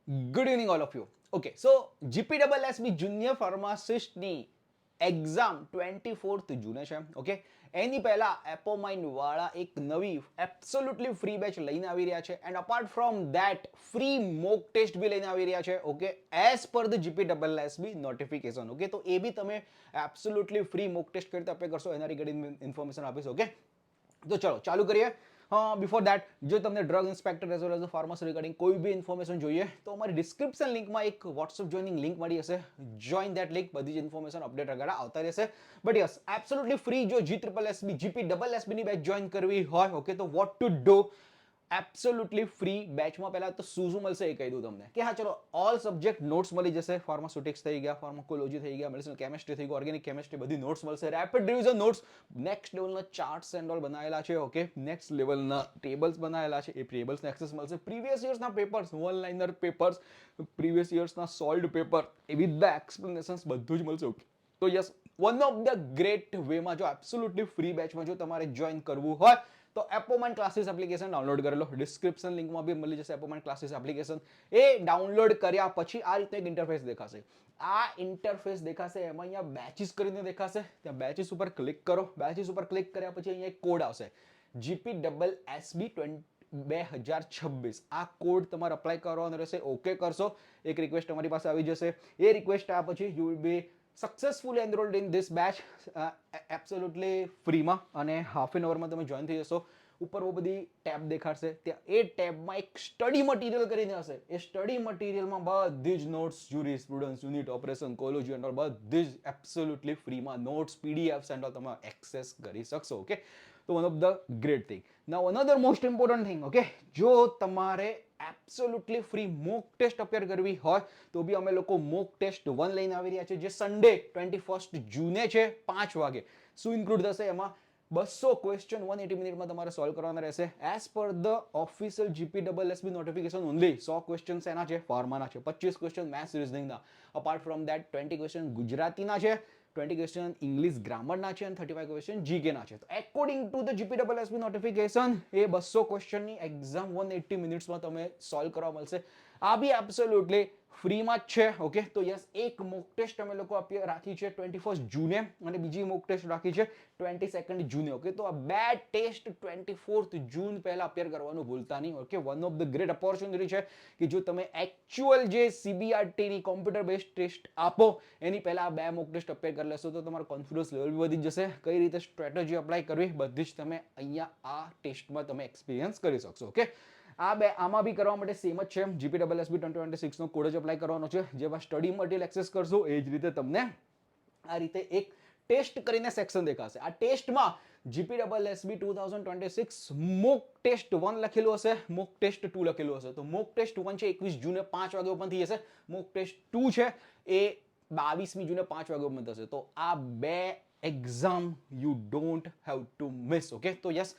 Good evening, all of you. Okay, so GPSSB Junior Pharmacist ની exam 24th જૂને છે. Okay, એની પહેલા એપોમાઇન વાળા એક નવી એબ્સોલ્યુટલી ફ્રી બેચ લઈને આવી રહ્યા છે and apart from that free mock test બી લઈને આવી રહ્યા છે. Okay, as per the GPSSB notification. Okay, તો એ બી તમે એબ્સોલ્યુટલી ફ્રી મોક ટેસ્ટ કરતા અપ્લાય કરશો એના રિગાર્ડિંગ ઇન્ફોર્મેશન આપીશ. ઓકે, તો ચલો ચાલુ કરીએ. બિફોર દેટ, જો તમને drug inspector as well as pharmacy regarding કોઈ બી ઇન્ફોર્મેશન જોઈએ તો અમારી ડિસ્ક્રિપ્શન લિંકમાં એક વોટ્સઅપ જોઈનિંગ લિંક મળી હશે. જોઈન દેટ લિંક, બધી જ ઇન્ફોર્મેશન અપડેટ વગેરે આવતા રહેશે. But yes, absolutely free. જો GSSB GPSSB ની બેચ જોઈન કરવી હોય, ઓકે, તો what to do? Absolutely free બેચમાં પહેલા તો શું શું મળશે એ કહી દઉં તમને કે હા ચલો, ઓલ સબ્જેક્ટ નોટ્સ મળી જશે. ફાર્માસ્યુટિક્સ થઈ ગયા, ફાર્માકોલોજી થઈ ગયા, મેડિસિનલ કેમિસ્ટ્રી થઈ ગયું, ઓર્ગેનિક કેમિસ્ટ્રી, બધી નોટ્સ મળશે. રેપિડ રિવિઝન નોટ્સ, નેક્સ્ટ લેવલના ચાર્ટ્સ એન્ડ ઓલ બનાવેલા છે. ઓકે, નેક્સ્ટ લેવલના ટેબલ્સ બનાવેલા છે. એ ટેબલ્સના એક્સેસ મળશે. પ્રીવિયસ યર્સના papers, one liner papers, previous યર્સના સોલ્વડ પેપર, એ વિથ ધ એક્સપ્લેનેશન્સ બધું જ મળશે. ઓકે, તો yes, one of the great વેમાં જો એબ્સોલ્યુટલી ફ્રી બેચમાં જો તમારે જોઈન કરવું હોય તો એપોમાઇન ક્લાસીસ એપ્લિકેશન ડાઉનલોડ કરી લો. ડિસ્ક્રિપ્શન લિંકમાં બી મળી જશે એપોમાઇન ક્લાસીસ એપ્લિકેશન. એ ડાઉનલોડ કર્યા પછી આ રીતનું એક ઇન્ટરફેસ દેખાશે. આ ઇન્ટરફેસ દેખાશે, એમાં અહીંયા બેચીસ કરીને દેખાશે. ત્યાં બેચીસ ઉપર ક્લિક કરો. બેચીસ ઉપર ક્લિક કર્યા પછી અહીંયા એક કોડ આવશે, GPSSB 2026. આ કોડ તમારે અપ્લાય કરવાનો રહેશે. ઓકે કરશો, એક રિક્વેસ્ટ તમારી પાસે આવી જશે. એ રિક્વેસ્ટ આવ્યા પછી you will be successfully enrolled in this batch absolutely ફ્રીમાં, અને હાફ એન અવરમાં તમે જોઈન થઈ જશો. ઉપર બહુ બધી ટેબ દેખાડશે. ત્યાં એ ટેબમાં એક સ્ટડી મટીરિયલ કરીને હશે. એ સ્ટડી મટીરિયલમાં બધી જ નોટ્સ, જ્યુરિસ્પ્રુડન્સ, યુનિટ ઓપરેશન, કોલોજી એન્ડ ઓલ બધી જ એબ્સોલ્યુટલી ફ્રીમાં નોટ્સ, પીડીએફ્સ એન્ડ ઓલ તમે એક્સેસ કરી શકશો. ઓકે, તો one of the great thing. Now another most important thing. Okay, જો તમારે absolutely free mock test appear કરવી હોય તો બી અમે લોકો મોક ટેસ્ટ 1 લઈને આવી રહ્યા છે, જે સન્ડે 21 જૂને છે 5 વાગે. શું ઇન્ક્લુડ થશે એમાં? 200 ક્વેશ્ચન 180 મિનિટમાં તમારે સોલ્વ કરવાના રહેશે. As per the official GPSSB notification only 100 question એના છે, ફાર્માના છે. 25 ક્વેશ્ચન મેથ્સ રિઝનિંગના. અપાર્ટ ફ્રોમ ધેટ 20 ક્વેશ્ચન ગુજરાતીના છે, 20 ક્વેશ્ચન ઇંગ્લિશ ગ્રામરના છે અને 35 ક્વેશ્ચન જીકે ના છે. તો according to the GPSSB notification એ 200 ક્વેશ્ચનની એક્ઝામ 180 મિનિટ્સમાં તમે સોલ્વ કરવા મળશે. આ બી એબ્સોલ્યુટલી ફ્રીમાં જ છે. ઓકે, તો યસ, એક મોક ટેસ્ટ અમે લોકો રાખી છે 21 જૂને અને બીજી મોક ટેસ્ટ રાખી છે 22 જૂને. ઓકે, તો આ બે ટેસ્ટ 24th જૂન પહેલા અપેર કરવાનું ભૂલતા નહીં. Okay, one of the great opportunity છે કે જો તમે એકચ્યુઅલ જે CBRT ની કોમ્પ્યુટર બેઝડ ટેસ્ટ આપો એની પહેલા આ બે મોક ટેસ્ટ અપેર કરી લેશો તો તમારો કોન્ફિડન્સ લેવલ વધી જશે. કઈ રીતે સ્ટ્રેટેજી અપ્લાય કરવી બધી જ તમે અહીંયા આ ટેસ્ટમાં તમે એક્સપિરિયન્સ કરી શકશો. ઓકે, આ બે આમાં બી કરવા માટે સેમ જ છે. GPSSB 2026 નો કોડ જ અપ્લાય કરવાનો છે. જેવા સ્ટડી મટીરિયલ એક્સેસ કરશો એ જ રીતે તમને આ રીતે એક ટેસ્ટ કરીને સેક્શન દેખાશે. આ ટેસ્ટમાં GPSSB 2026 મોક ટેસ્ટ 1 લખેલું હશે, મોક ટેસ્ટ 2 લખેલું હશે. તો મોક ટેસ્ટ 1 છે 21 જૂને 5 વાગે ઓપન થઈ જશે. મોક ટેસ્ટ 2 છે એ 22મી જૂને 5 વાગે ઓપન થશે. તો આ બે exam you don't have to miss. Okay, તો યસ,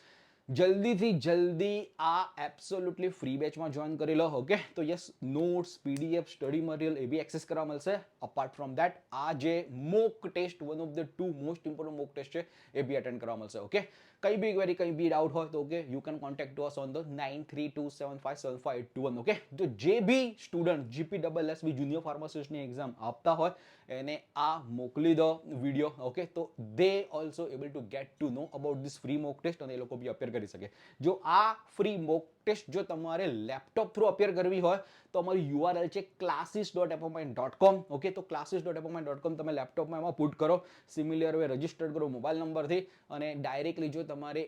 જલ્દીથી જલ્દી આ એબ્સોલ્યુટલી ફ્રી બેચમાં જોઈન કરી લો. ઓકે, તો yes, notes, PDF, study material એ બી એક્સેસ કરવા મળશે. અપાર્ટ ફ્રોમ ધેટ આ જે mock test, one of the 2 most important mock test છે એ બી અટેન્ડ કરવા મળશે. ઓકે, કઈ બી ક્વેરી, કઈ બી ડાઉટ હોય તો okay, you can contact to us on the 9327575821. Okay, તો જે બી સ્ટુડન્ટ GPSSB જુનિયર ફાર્માસિસ્ટની એક્ઝામ આપતા હોય એને આ મોકલી દો વિડીયો. ઓકે, તો they also able to get to know about this free mock test અને એ લોકો બી અપેર કરી શકે. જો આ ફ્રી મોક ટેસ્ટ જો તમારે લેપટોપ થ્રુ અપેર કરવી હોય તો અમારી URL છે classes.epomain.com. ઓકે, તો classes.epomain.com તમે લેપટોપમાં એમાં પુટ કરો, સિમિલર વે રજીસ્ટર કરો મોબાઈલ નંબરથી, અને ડાયરેક્ટલી જો તમારે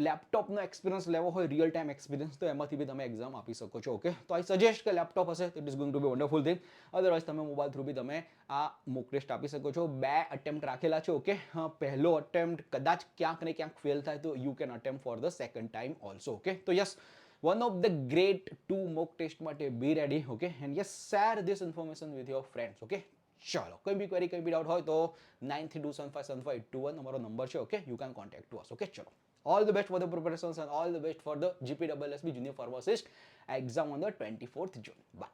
લેપટોપનો એક્સપિરિયન્સ લેવો હોય, રિયલ ટાઈમ એક્સપિરિયન્સ, તો એમાંથી બી તમે એક્ઝામ આપી શકો છો. ઓકે, તો આઈ સજેસ્ટ કે લેપટોપ હશે તો it is going to be wonderful thing. Otherwise તમે મોબાઈલ થ્રુ બી તમે આ મોક ટેસ્ટ આપી શકો છો. 2 અટેમ્પ્ટ રાખેલા છે. ઓકે, પહેલો અટેમ્પ્ટ કદાચ ક્યાંક ને ક્યાંક ફેલ થાય તો you can attempt for the second time also. Okay, તો yes, one of the great 2 mock test માટે be ready. Okay, and yes, share this information with your friends. Okay, ચલો, કોઈ બી ક્વેરી, કોઈ બી ડાઉટ હોય તો 9327575821 અમારો નંબર છે. Okay, you can contact to us. Okay, ચલો, all the best for the preparations and all the best for the GPSSB junior pharmacist exam on the 24th June. Bye.